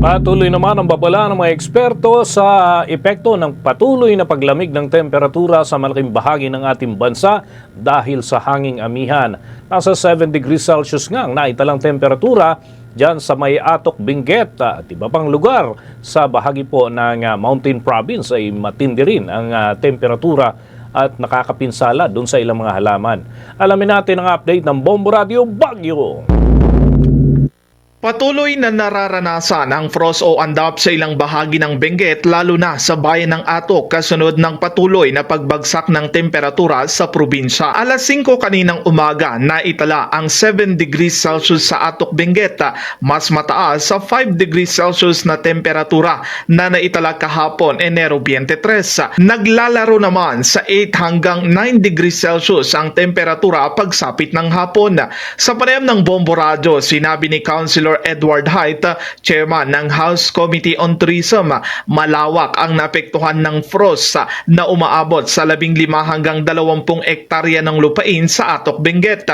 Patuloy naman ang babala ng mga eksperto sa epekto ng patuloy na paglamig ng temperatura sa malaking bahagi ng ating bansa dahil sa hanging amihan. Nasa 7 degrees Celsius nga ang naitalang temperatura dyan sa may Atok, Benguet at iba pang lugar sa bahagi po ng Mountain Province ay matindi rin ang temperatura at nakakapinsala doon sa ilang mga halaman. Alamin natin ang update ng Bombo Radio Baguio. Patuloy na nararanasan ang frost o andap sa ilang bahagi ng Benguet lalo na sa bayan ng Atok kasunod ng patuloy na pagbagsak ng temperatura sa probinsya. Alas 5 kaninang umaga naitala ang 7 degrees Celsius sa Atok, Benguet, mas mataas sa 5 degrees Celsius na temperatura na naitala kahapon Enero 23. Naglalaro naman sa 8 hanggang 9 degrees Celsius ang temperatura pagsapit ng hapon. Sa panayam ng Bombo Radio, sinabi ni Councilor Edward Haight, chairman ng House Committee on Tourism, malawak ang naapektuhan ng frost na umaabot sa 15 hanggang 20 ektarya ng lupain sa Atok, Benguet.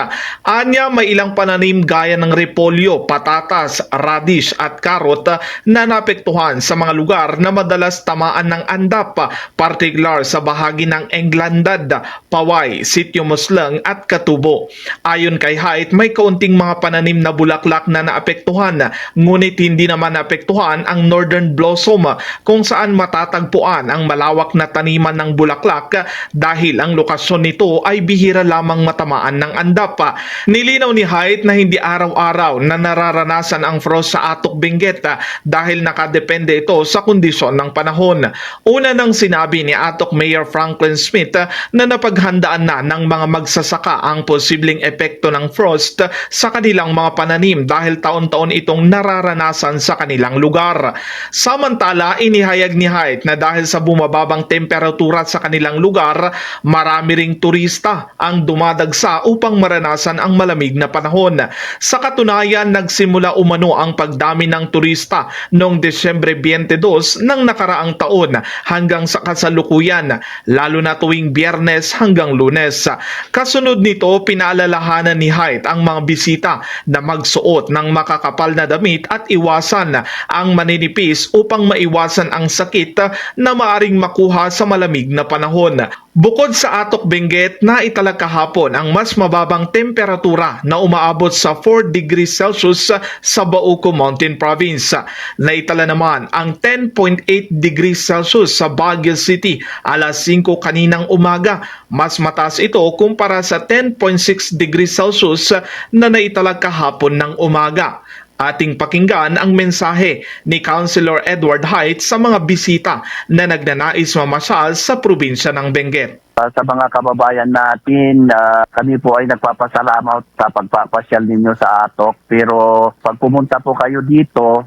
Anya, may ilang pananim gaya ng repolyo, patatas, radish at karot na naapektuhan sa mga lugar na madalas tamaan ng andap, partikular sa bahagi ng Englandad, Paway, Sitio Muslang at Katubo. Ayon kay Haight, may kaunting mga pananim na bulaklak na naapektuhan, ngunit hindi naman naapektuhan ang Northern Blossom kung saan matatagpuan ang malawak na taniman ng bulaklak dahil ang lokasyon nito ay bihira lamang matamaan ng andap. Nilinaw ni Haight na hindi araw-araw na nararanasan ang frost sa Atok, Benguet dahil nakadepende ito sa kondisyon ng panahon. Una nang sinabi ni Atok Mayor Franklin Smith na napaghandaan na ng mga magsasaka ang posibleng epekto ng frost sa kanilang mga pananim dahil taon-taon itong nararanasan sa kanilang lugar. Samantala, inihayag ni Haight na dahil sa bumababang temperatura sa kanilang lugar, marami ring turista ang dumadagsa upang maranasan ang malamig na panahon. Sa katunayan, nagsimula umano ang pagdami ng turista noong Desyembre 22 ng nakaraang taon hanggang sa kasalukuyan, lalo na tuwing Biyernes hanggang Lunes. Kasunod nito, pinaalalahanan ni Haight ang mga bisita na magsuot ng makakapal na damit at iwasan ang maninipis upang maiwasan ang sakit na maaring makuha sa malamig na panahon. Bukod sa Atok, Benguet, naitala kahapon ang mas mababang temperatura na umaabot sa 4 degrees Celsius sa Bauco Mountain Province. Naitala naman ang 10.8 degrees Celsius sa Baguio City alas 5 kaninang umaga. Mas mataas ito kumpara sa 10.6 degrees Celsius na naitala kahapon ng umaga. Ating pakinggan ang mensahe ni Councilor Edward Haight sa mga bisita na nagnanais mamasyal sa probinsya ng Benguet. Sa mga kababayan natin, kami po ay nagpapasalamat sa pagpapasyal ninyo sa Atok. Pero pag pumunta po kayo dito,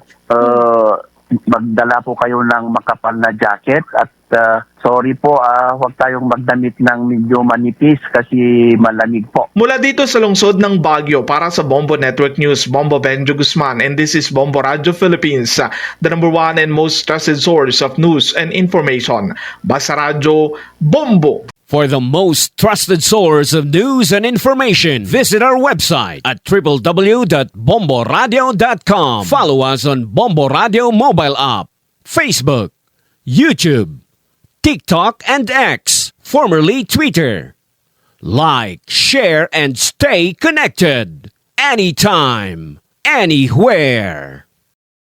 magdala po kayo ng makapal na jacket at sorry po, huwag tayong magdamit ng medyo manipis kasi malamig po. Mula dito sa lungsod ng Baguio, para sa Bombo Network News, Bombo Benjo Guzman, and this is Bombo Radio Philippines, the number one and most trusted source of news and information. Basta Radio Bombo. For the most trusted source of news and information, visit our website at www.bomboradio.com. Follow us on Bombo Radio mobile app, Facebook, YouTube, TikTok, and X, formerly Twitter. Like, share, and stay connected. Anytime, anywhere.